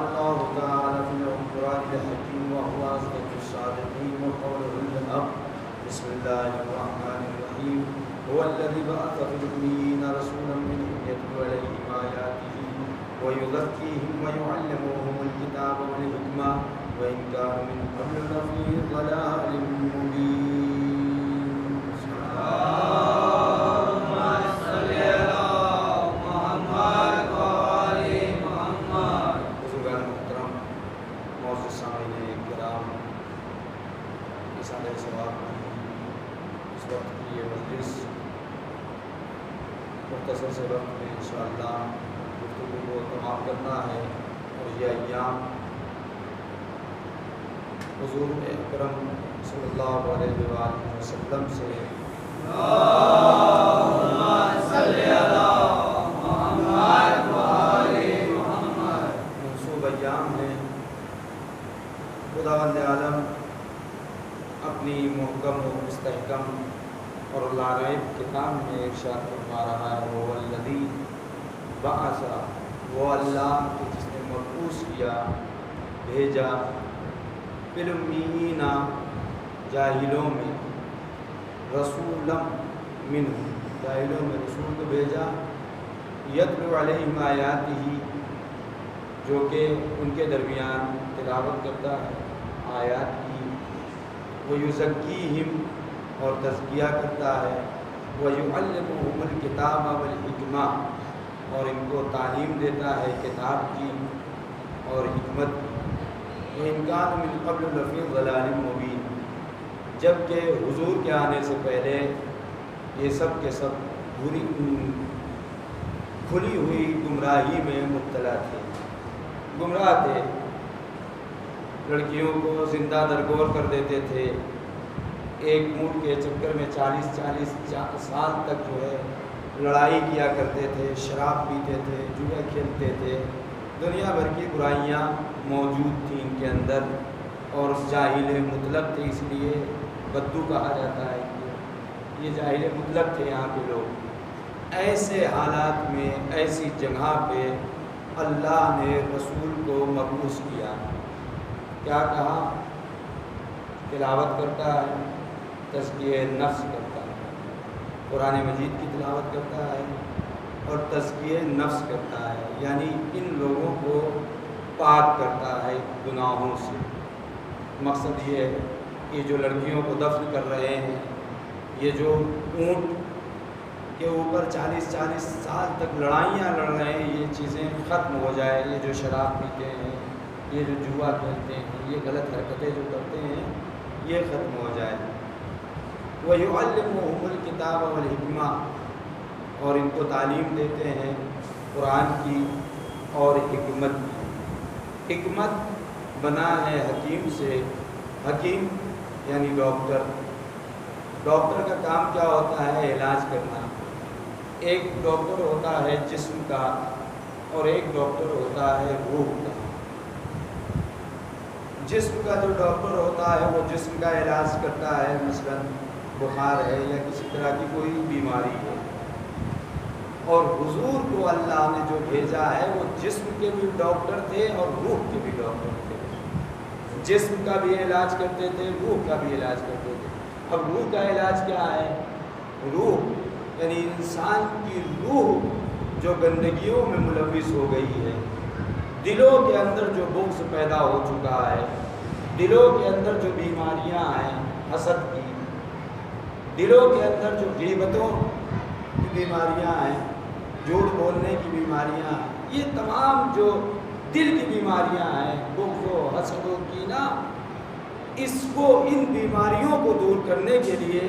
الله تعالى في القرآن الحكيم وهو أصدق الصادقين وقوله الحق. بسم الله الرحمن الرحيم. هو الذي بعث في الأميين رسولا منهم يتلو عليهم آياته ويزكيهم ويعلمهم الكتاب والحكمة وإن كانوا من قبل لفي ضلال مبين. اللهم صل على محمد وآل محمد. بزرگان محترم، معزز سامعین کرام، اِسالۂ ثواب اس وقت کی یہ مجلس مختصر سے وقت میں انشاءاللہ گفتگو کو تمام کرنا ہے، اور یہ ایام حضور اکرم صلی اللہ علیہ وآلہ وسلم سے اللهم صل على محمد وآل محمد منسوب ایام ہیں. خداوند عالم اپنی محکم و مستحکم اور لاغیب کتاب میں ارشاد فرما رہا ہے، وہ الذی بعث، وہ اللہ کہ جس نے مبعوث کیا، بھیجا، فی الامیین، جاہلوں میں، رسولا منہم، جاہلوں میں رسول کو بھیجا، یتلو علیہم آیاتہ، جو کہ ان کے درمیان تلاوت کرتا ہے آیات کی، ویزکیہم، اور تزکیہ کرتا ہے، ویعلمہم الکتاب والحکمہ، اور ان کو تعلیم دیتا ہے کتاب کی اور حکمت کی. وَإِنْ كَانُوا مِنْ قَبْلُ لَفِي ضَلَالٍ مُبِينٍ، جبکہ حضور کے آنے سے پہلے یہ سب کے سب کھلی ہوئی گمراہی میں مبتلا تھے، گمراہ تھے. لڑکیوں کو زندہ درگور کر دیتے تھے، ایک موڈ کے چکر میں 40 سال تک جو ہے لڑائی کیا کرتے تھے، شراب پیتے تھے، جوا کھیلتے تھے، دنیا بھر کی برائیاں موجود تھیں ان کے اندر، اور جاہل مطلق تھے، اس لیے بدو کہا جاتا ہے. یہ جاہل مطلق تھے یہاں کے لوگ. ایسے حالات میں، ایسی جگہ پہ اللہ نے رسول کو مبعوث کیا. کیا کہا؟ تلاوت کرتا ہے، تزکیہ نفس کرتا ہے، قرآن مجید کی تلاوت کرتا ہے اور تزکیہ نفس کرتا ہے، یعنی ان لوگوں کو پاک کرتا ہے گناہوں سے. مقصد یہ ہے کہ جو لڑکیوں کو دفن کر رہے ہیں، یہ جو اونٹ کے اوپر 40 سال تک لڑائیاں لڑ رہے ہیں، یہ چیزیں ختم ہو جائے. یہ جو شراب پیتے ہیں، یہ جو جوا کھیلتے ہیں، یہ غلط حرکتیں جو کرتے ہیں، یہ ختم ہو جائے. وَيُعَلِّمُهُمُ الْكِتَابَ وَالْحِکْمَةَ، اور ان کو تعلیم دیتے ہیں قرآن کی اور حکمت کی. حکمت بنا ہے حکیم سے. حکیم یعنی ڈاکٹر. ڈاکٹر کا کام کیا ہوتا ہے؟ علاج کرنا. ایک ڈاکٹر ہوتا ہے جسم کا اور ایک ڈاکٹر ہوتا ہے روح کا. جسم کا جو ڈاکٹر ہوتا ہے وہ جسم کا علاج کرتا ہے، مثلا بخار ہے یا کسی طرح کی کوئی بیماری ہے. اور حضور کو اللہ نے جو بھیجا ہے وہ جسم کے بھی ڈاکٹر تھے اور روح کے بھی ڈاکٹر تھے. جسم کا بھی علاج کرتے تھے، روح کا بھی علاج کرتے تھے. اب روح کا علاج کیا ہے؟ روح یعنی انسان کی روح جو گندگیوں میں ملوث ہو گئی ہے، دلوں کے اندر جو بغض پیدا ہو چکا ہے، دلوں کے اندر جو بیماریاں ہیں حسد کی، دلوں کے اندر جو غیبتوں کی بیماریاں ہیں، جھوٹ بولنے کی بیماریاں ہیں، یہ تمام جو دل کی بیماریاں ہیں، بغض و حسد و کینہ، ان بیماریوں کو دور کرنے کے لیے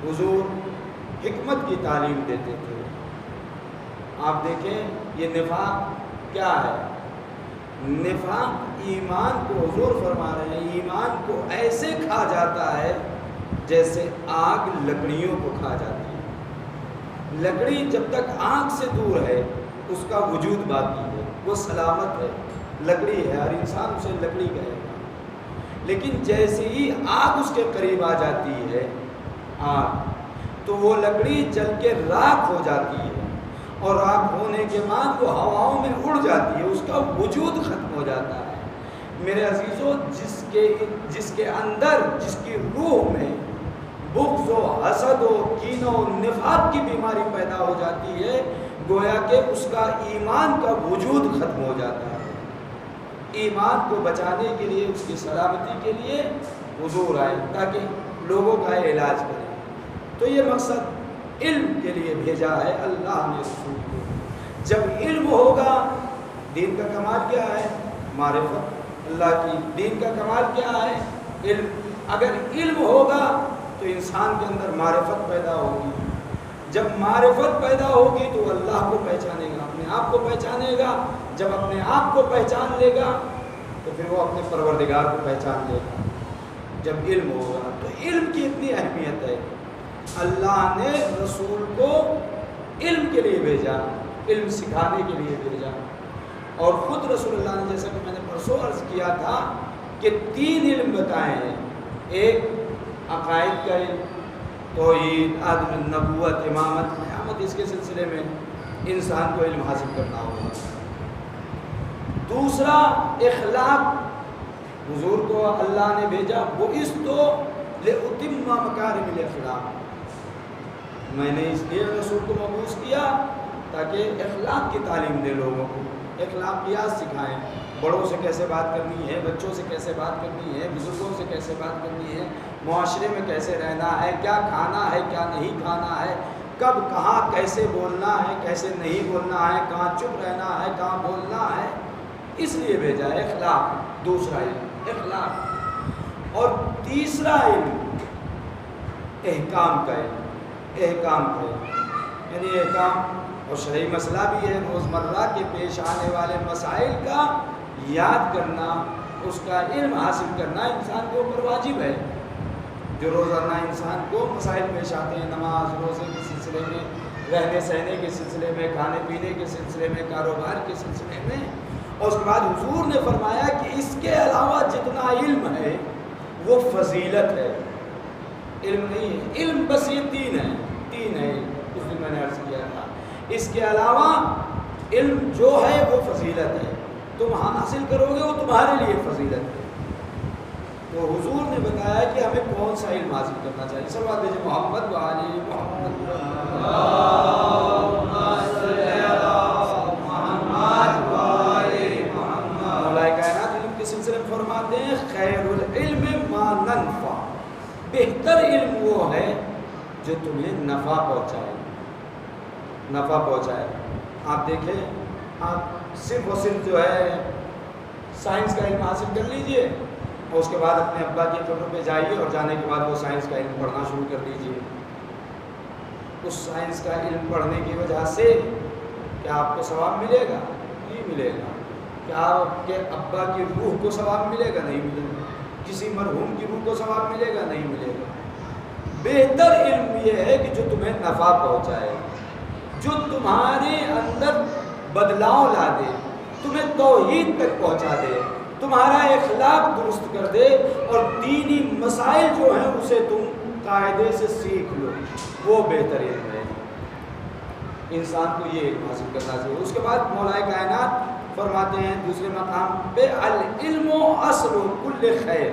حضور حکمت کی تعلیم دیتے تھے. آپ دیکھیں یہ نفاق کیا ہے؟ نفاق ایمان کو، حضور فرما رہے ہیں، ایمان کو ایسے کھا جاتا ہے جیسے آگ لکڑیوں کو کھا جاتی ہے. لکڑی جب تک آگ سے دور ہے اس کا وجود باقی ہے، وہ سلامت ہے، لکڑی ہے، ہر انسان اسے لکڑی کہے گا. لیکن جیسے ہی آگ اس کے قریب آ جاتی ہے، آگ، تو وہ لکڑی جل کے راکھ ہو جاتی ہے. اور راکھ ہونے کے بعد وہ ہواؤں میں اڑ جاتی ہے، اس کا وجود ختم ہو جاتا ہے۔ میرے عزیزوں، جس کے اندر، جس کی روح میں بغض و حسد و کین و نفاق کی بیماری پیدا ہو جاتی ہے، گویا کہ اس کا ایمان کا وجود ختم ہو جاتا ہے۔ ایمان کو بچانے کے لیے، اس کی سلامتی کے لیے حضور آئے تاکہ لوگوں کا علاج کریں۔ تو یہ مقصد علم کے لیے بھیجا ہے اللہ نے رسول کو۔ جب علم ہوگا، دین کا کمال کیا ہے؟ معرفت اللہ کی۔ دین کا کمال کیا ہے؟ علم۔ اگر علم ہوگا تو انسان کے اندر معرفت پیدا ہوگی۔ جب معرفت پیدا ہوگی تو اللہ کو پہچانے گا، اپنے آپ کو پہچانے گا۔ جب اپنے آپ کو پہچان لے گا تو پھر وہ اپنے پروردگار کو پہچان لے گا۔ جب علم ہوگا تو علم کی اتنی اہمیت ہے، اللہ نے رسول کو علم کے لیے بھیجا، علم سکھانے کے لیے بھیجا۔ اور خود رسول اللہ نے، جیسا کہ میں نے پرسوں عرض کیا تھا، کہ 3 علم بتائے ہیں۔ ایک عقائد کا علم، توحید، عدم، نبوت، امامت، قیامت، اس کے سلسلے میں انسان کو علم حاصل کرنا ہوگا۔ دوسرا اخلاق، حضور کو اللہ نے بھیجا، بعثت لأتم مکارم الاخلاق، میں نے اس لیے رسول کو مبعوث کیا تاکہ اخلاق کی تعلیم دے، لوگوں کو اخلاقیات سکھائیں، بڑوں سے کیسے بات کرنی ہے، بچوں سے کیسے بات کرنی ہے، بزرگوں سے کیسے بات کرنی ہے، معاشرے میں کیسے رہنا ہے، کیا کھانا ہے، کیا نہیں کھانا ہے، کب کہاں کیسے بولنا ہے، کیسے نہیں بولنا ہے، کہاں چپ رہنا ہے، کہاں بولنا ہے، اس لیے بھیجا ہے اخلاق۔ دوسرا علم اخلاق۔ اور تیسرا علم احکام کا علم، احکام کا علم، یعنی احکام اور شرعی مسئلہ بھی ہے، روزمرہ کے پیش آنے والے مسائل کا یاد کرنا، اس کا علم حاصل کرنا انسان کے اوپر واجب ہے۔ جو روزانہ انسان کو مسائل پیش آتے ہیں، نماز روزے کے سلسلے میں، رہنے سہنے کے سلسلے میں، کھانے پینے کے سلسلے میں، کاروبار کے سلسلے میں، اور اس کے بعد حضور نے فرمایا کہ اس کے علاوہ جتنا علم ہے وہ فضیلت ہے، علم نہیں ہے۔ علم بس یہ 3 ہے، 3 ہے، اس دن میں نے عرض کیا تھا۔ اس کے علاوہ علم جو ہے وہ فضیلت ہے، تم حاصل کرو گے وہ تمہارے لیے فضیلت ہے۔ تو حضور نے بتایا کہ ہمیں کون سا علم حاصل کرنا چاہیے۔ صلوات دیجیے محمد و آل محمد۔ مولا کائنات علم کے سلسلے میں فرماتے ہیں خیر العلم ما ننفع، بہتر علم وہ ہے جو تمہیں نفع پہنچائے، نفع پہنچائے۔ آپ دیکھیں، آپ صرف اور صرف جو ہے سائنس کا علم حاصل کر لیجئے اور اس کے بعد اپنے ابا کی قبر پہ جائیے اور جانے کے بعد وہ سائنس کا علم پڑھنا شروع کر دیجئے۔ اس سائنس کا علم پڑھنے کی وجہ سے کیا آپ کو ثواب ملے گا؟ نہیں ملے گا۔ کیا آپ کے ابا کی روح کو ثواب ملے گا؟ نہیں ملے گا۔ کسی مرحوم کی روح کو ثواب ملے گا؟ نہیں ملے گا۔ بہتر علم یہ ہے کہ جو تمہیں نفع پہنچائے، جو تمہارے اندر بدلاؤ لا دے، تمہیں توحید تک پہنچا دے، تمہارا اخلاق درست کر دے، اور دینی مسائل جو ہیں اسے تم قاعدے سے سیکھ لو، وہ بہتر علم ہے۔ انسان کو یہ علم حاصل کرنا چاہیے۔ اس کے بعد مولا کائنات فرماتے ہیں دوسرے مقام پہ، العلم اصل کل خیر،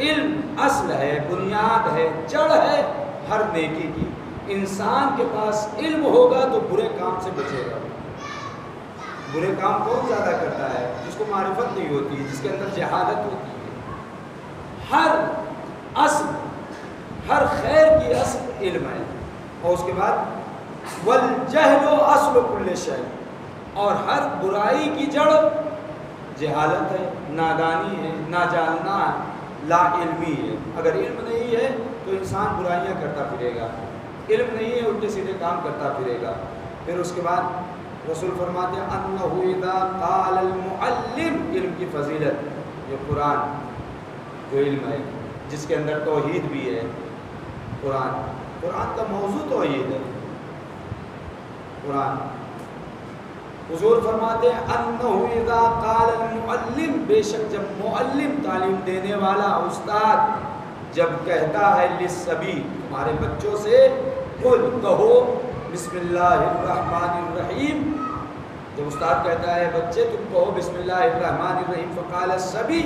علم اصل ہے، بنیاد ہے، جڑ ہے ہر نیکی کی۔ انسان کے پاس علم ہوگا تو برے کام سے بچے گا۔ برے کام کون زیادہ کرتا ہے؟ جس کو معرفت نہیں ہوتی ہے، جس کے اندر جہالت ہوتی ہے۔ ہر اصل، ہر خیر کی اصل علم ہے۔ اور اس کے بعد والجہل اصل کل شیء، اور ہر برائی کی جڑ جہالت ہے، نادانی ہے، نہ جاننا ہے، لا علمی ہے۔ اگر علم نہیں ہے تو انسان برائیاں کرتا پھرے گا، علم نہیں ہے الٹے سیدھے کام کرتا پھرے گا۔ پھر اس کے بعد رسول فرماتے ہیں انہ اذا قال المعلم، علم کی فضیلت، یہ قرآن جو علم ہے جس کے اندر توحید بھی ہے، قرآن کا موضوع توحید ہے۔ قرآن حضور فرماتے ہیں انہ اذا قال المعلم، بے شک جب معلم تعلیم دینے والا استاد جب کہتا ہے للصبی، تمہارے بچوں سے، قل کہو بسم اللہ الرحمن الرحیم. جب استاد کہتا ہے بچے تم کہو بسم اللہ الرحمن الرحیم فقال الصبی،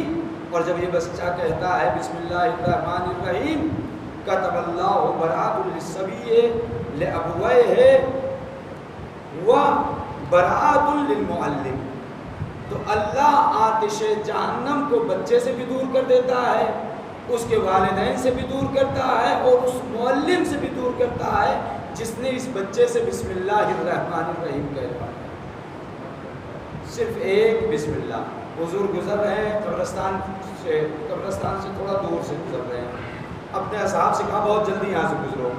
اور جب یہ بچہ کہتا ہے بسم اللہ الرحمن الرحیم کتب اللہ برأۃ للصبی لأبویہ و برأۃ للمعلم، تو اللہ آتش جہنم کو بچے سے بھی دور کر دیتا ہے، اس کے والدین سے بھی دور کرتا ہے، اور اس معلم سے بھی دور کرتا ہے جس نے اس بچے سے بسم اللہ الرحمن الرحیم کہا. صرف ایک بسم اللہ. حضور گزر رہے ہیں قبرستان سے تھوڑا دور سے گزر رہے ہیں، اپنے اصحاب سے کہا بہت جلدی یہاں سے گزرو.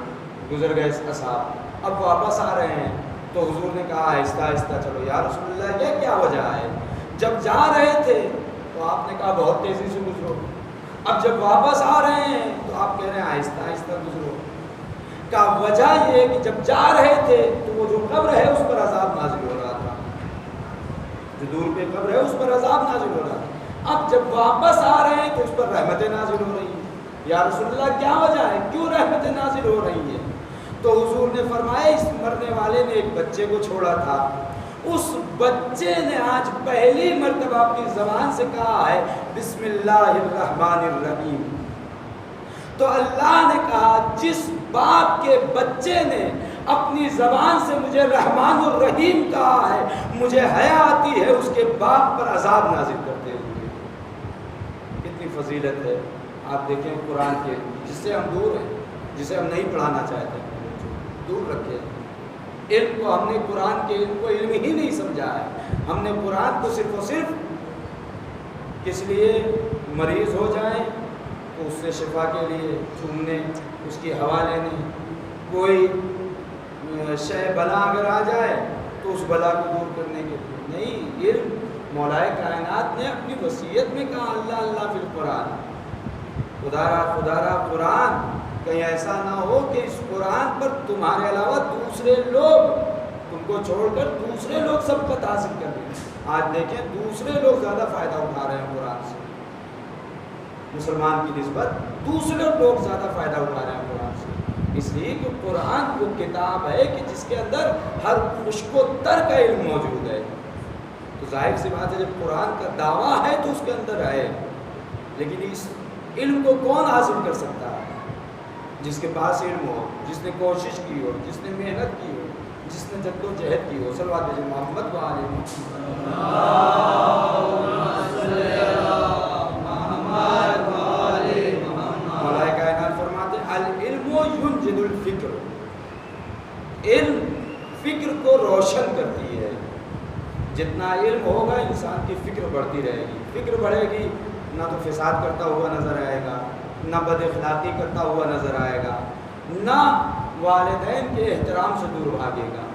گزر گئے اصحاب، اب واپس آ رہے ہیں تو حضور نے کہا آہستہ آہستہ چلو. یا رسول اللہ یہ کیا وجہ ہے؟ جب جا رہے تھے تو آپ نے کہا بہت تیزی سے گزرو، اب جب واپس آ رہے ہیں تو آپ کہہ رہے ہیں آہستہ آہستہ گزرو. کا وجہ یہ کہ جب جا رہے تھے تو وہ جو قبر ہے اس پر عذاب نازل ہو رہا تھا، جو دور پہ قبر ہے اس پر عذاب نازل ہو رہا تھا. اب جب واپس آ رہے ہیں تو اس پر رحمتیں نازل ہو رہی ہیں. یا رسول اللہ کیا وجہ ہے، کیوں رحمتیں نازل ہو رہی ہیں؟ تو حضور نے فرمایا اس مرنے والے نے ایک بچے کو چھوڑا تھا، اس بچے نے آج پہلی مرتبہ اپنی زبان سے کہا ہے بسم اللہ الرحمن الرحیم. تو اللہ نے کہا جس باپ کے بچے نے اپنی زبان سے مجھے رحمان الرحیم کہا ہے مجھے حیا آتی ہے اس کے باپ پر عذاب نازل کرتے ہوئے. کتنی فضیلت ہے. آپ دیکھیں قرآن کے جس سے ہم دور ہیں، جسے ہم نہیں پڑھانا چاہتے دور رکھے. علم کو ہم نے قرآن کے علم کو علم ہی نہیں سمجھا ہے. ہم نے قرآن کو صرف و صرف کس لیے مریض ہو جائیں تو اس سے شفا کے لیے چومنے، اس کی ہوا لینے، کوئی شے بلا اگر آ جائے تو اس بلا کو دور کرنے کے لیے نہیں. علم مولا کائنات نے اپنی وصیت میں کہا اللہ اللہ فی القرآن، خدارا قرآن کہیں ایسا نہ ہو کہ اس قرآن پر تمہارے علاوہ دوسرے لوگ تم کو چھوڑ کر دوسرے لوگ سبقت حاصل کر لیں. آج دیکھیں دوسرے لوگ زیادہ فائدہ اٹھا رہے ہیں قرآن سے، مسلمان کی نسبت دوسرے لوگ زیادہ فائدہ اٹھا رہے ہیں قرآن سے. اس لیے کہ قرآن وہ کتاب ہے کہ جس کے اندر ہر خشک و تر کا علم موجود ہے. تو ظاہر سی بات ہے جب قرآن کا دعویٰ ہے تو اس کے اندر ہے، لیکن اس علم کو کون حاصل کر سکتا ہے؟ جس کے پاس علم ہو، جس نے کوشش کی ہو، جس نے محنت کی ہو، جس نے جد و جہد کی ہو. صلوات بھیجیں محمد و آل محمد. مولا کائنات فرماتے ہیں العلم ینجد الفکر، علم فکر کو روشن کرتی ہے. جتنا علم ہوگا انسان کی فکر بڑھتی رہے گی. فکر بڑھے گی نہ تو فساد کرتا ہوا نظر آئے گا، نہ بد اخلاقی کرتا ہوا نظر آئے گا، نہ والدین کے احترام سے دور بھاگے گا،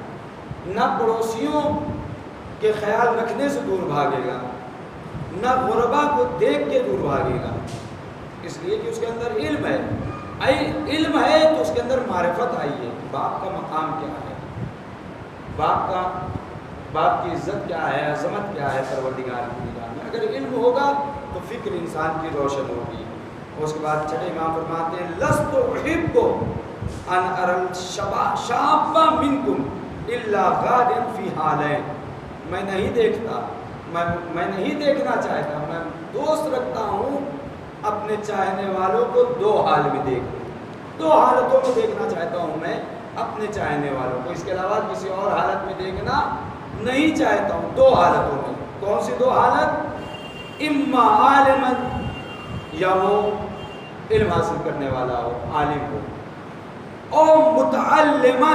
نہ پڑوسیوں کے خیال رکھنے سے دور بھاگے گا، نہ غربا کو دیکھ کے دور بھاگے گا. اس لیے کہ اس کے اندر علم ہے. علم ہے تو اس کے اندر معرفت آئی ہے. باپ کا مقام کیا ہے، باپ کی عزت کیا ہے، عظمت کیا ہے پروردگار کی نگاہ میں. اگر علم ہوگا تو فکر انسان کی روشن ہوگی. اس کے بعد چھٹے امام فرماتے ہیں لست احب ان ارى الشباب منکم الا غاد فی حالین. میں نہیں دیکھنا چاہتا، میں دوست رکھتا ہوں اپنے چاہنے والوں کو دو حال میں دیکھوں. دو حالتوں میں دیکھنا چاہتا ہوں میں اپنے چاہنے والوں کو، اس کے علاوہ کسی اور حالت میں دیکھنا نہیں چاہتا ہوں. دو حالتوں میں. کون سی دو حالت؟ اما عالما، یا وہ علم حاصل کرنے والا ہو، عالم ہو، اور متعلما،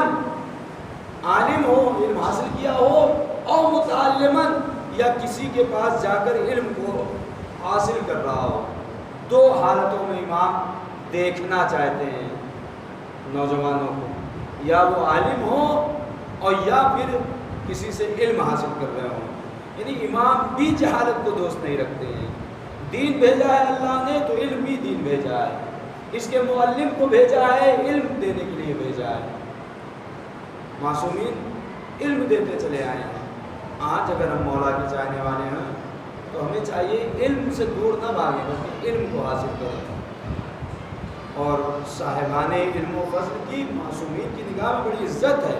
عالم ہو علم حاصل کیا ہو، اور متعلما یا کسی کے پاس جا کر علم کو حاصل کر رہا ہو. دو حالتوں میں امام دیکھنا چاہتے ہیں نوجوانوں کو، یا وہ عالم ہو اور یا پھر کسی سے علم حاصل کر رہے ہوں. یعنی امام بھی جہالت کو دوست نہیں رکھتے ہیں. دین بھیجا ہے اللہ نے تو علم بھی دین بھیجا ہے. اس کے معلم کو بھیجا ہے علم دینے کے لیے بھیجا ہے. معصومین علم دیتے چلے آئے ہیں. آج اگر ہم مولا کے چاہنے والے ہیں تو ہمیں چاہیے علم سے دور نہ بھاگیں بلکہ علم کو حاصل کریں. اور صاحبان علم و فضل کی معصومین کی نگاہ میں بڑی عزت ہے.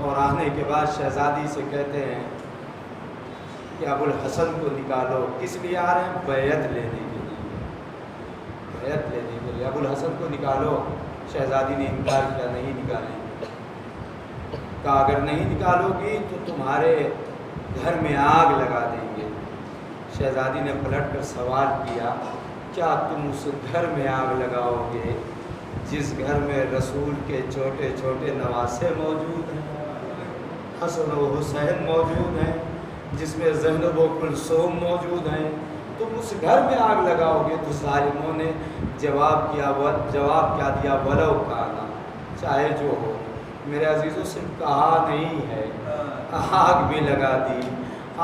اور آنے کے بعد شہزادی سے کہتے ہیں کہ ابو الحسن کو نکالو. کس لیے آ رہے ہیں؟ بیعت لینے کے لیے. بیعت لینے کے لیے ابو الحسن کو نکالو. شہزادی نے انکار کیا, نہیں نکالیں گے. کہا اگر نہیں نکالو گی تو تمہارے گھر میں آگ لگا دیں گے. شہزادی نے پلٹ کر سوال کیا, کیا تم اس گھر میں آگ لگاؤ گے جس گھر میں رسول کے چھوٹے چھوٹے نواسے موجود ہیں, حسن و حسین موجود ہیں, جس میں زینب و کلثوم موجود ہیں؟ تم اس گھر میں آگ لگاؤ گے؟ تو ظالموں نے جواب کیا دیا, ولو کانا, چاہے جو ہو. میرے عزیزوں صرف کہا نہیں ہے, آگ بھی لگا دی.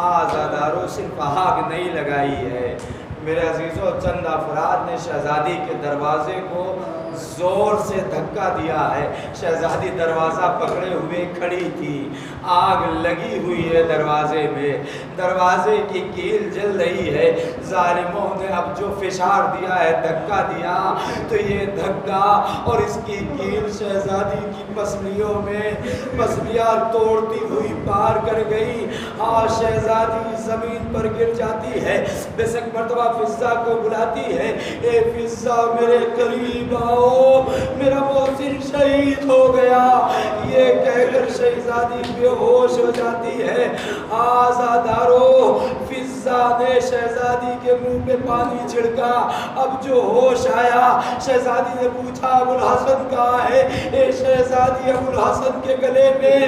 آزاداروں صرف آگ نہیں لگائی ہے میرے عزیزوں, چند افراد نے شہزادی کے دروازے کو زور سے دھکا دیا ہے. شہزادی دروازہ پکڑے ہوئے کھڑی تھی, آگ لگی ہوئی ہے دروازے میں, دروازے کی کیل جل رہی ہے. ظالموں نے اب جو فشار دیا ہے, دھکا دیا, تو یہ دھکا اور اس کی کیل شہزادی کی پسلیوں میں پسلیاں توڑتی ہوئی پار کر گئی. شہزادی زمین پر گر جاتی ہے. بیشک مرتبہ فضہ کو بلاتی ہے, اے فضہ میرے قریب آؤ, میرا محسن شہید ہو گیا. یہ کہہ کر شہزادی بے ہوش ہو جاتی ہے. آزادارو, فضہ نے شہزادی کے منہ پہ پانی چھڑکا. اب جو ہوش آیا, شہزادی نے پوچھا ابو الحسن کہاں ہے؟ اے شہزادی ابو الحسن کے گلے میں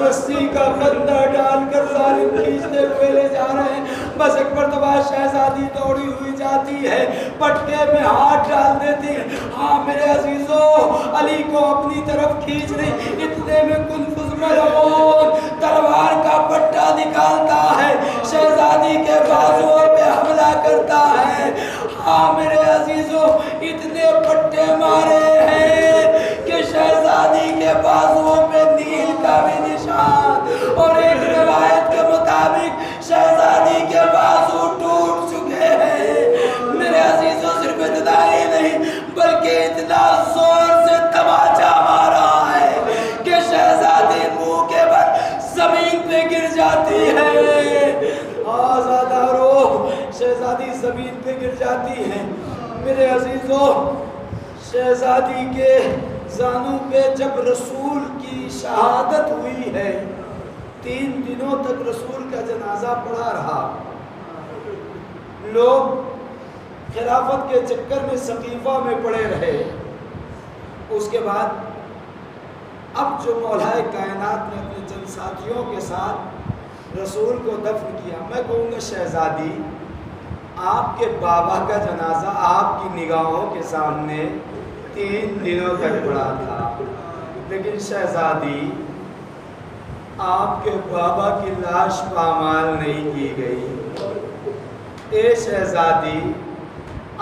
رسی کا بندہ ڈال کر ظالم کھینچتے ہوئے لے جا رہے ہیں. بس ایک مرتبہ شہزادی دوڑی ہوئی جاتی ہے, پٹکے میں ہاتھ ڈال دیتی. ہاں میرے عزیزوں, علی کو اپنی طرف کھینچ رہی, اتنے میں کنفذ ملعون تلوار کا پٹا نکالتا ہے, شہزادی کے بازوؤں پہ حملہ کرتا ہے. ہاں میرے عزیزوں, اتنے پٹے مارے ہیں کہ شہزادی کے بازوؤں پہ نیل کا بھی نشان, اور ایک روایت کے مطابق شہزادی کے بازو ٹوٹ چکے ہیں. میرے عزیزوں, صرف اتنا ہی نہیں بلکہ اتنا زور سے تماچا مارا ہے کہ شہزادی منہ کے بل زمین پہ گر جاتی ہے. آزادارو, شہزادی زمین پہ گر جاتی ہے. میرے عزیزوں, شہزادی کے زانوں پہ جب رسول کی شہادت ہوئی ہے, 3 دنوں تک رسول کا جنازہ پڑا رہا. لوگ خلافت کے چکر میں سقیفہ میں پڑے رہے. اس کے بعد اب جو مولا کائنات نے اپنے چند ساتھیوں کے ساتھ رسول کو دفن کیا, میں کہوں گا شہزادی, آپ کے بابا کا جنازہ آپ کی نگاہوں کے سامنے 3 دنوں تک پڑا تھا, لیکن شہزادی آپ کے بابا کی لاش پامال نہیں کی گئی. اے شہزادی,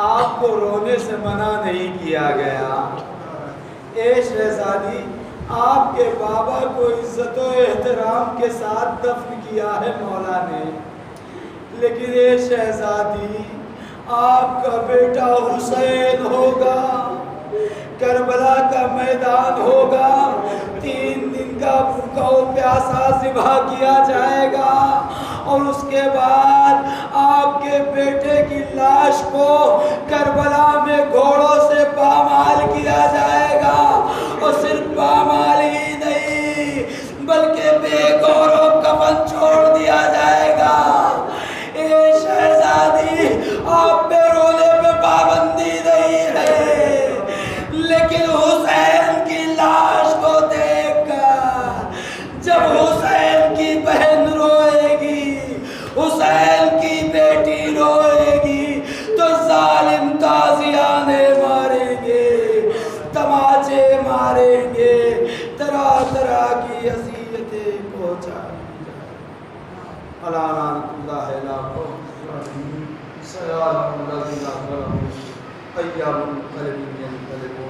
آپ کو رونے سے منع نہیں کیا گیا. اے شہزادی, آپ کے بابا کو عزت و احترام کے ساتھ دفن کیا ہے مولا نے, لیکن اے شہزادی, آپ کا بیٹا حسین ہوگا, کربلا کا میدان ہوگا, 3 دن کا بھوکا و پیاسا ذبح کیا جائے گا, اور اس کے بعد آپ کے بیٹے کی لاش کو کربلا میں گھوڑوں سے پامال کیا جائے گا. اور صرف پامال ہی نہیں بلکہ بے گور و کفن چھوڑ دیا جائے گا. اے شہزادی, آپ پہ رونے پہ پابندی نہیں ہے, لیکن حسین کی لاش کو دیکھ کر جب حسین کی بہن روئے گی, حسین کی بیٹی روئے گی, تو ظالم تازیانے ماریں گے, تماچے ماریں گے, طرح طرح کی اذیتیں پہنچائیں گے. الا لعنۃ اللہ علیکم سیال الذین ظلموا ایام القلب ینقلبون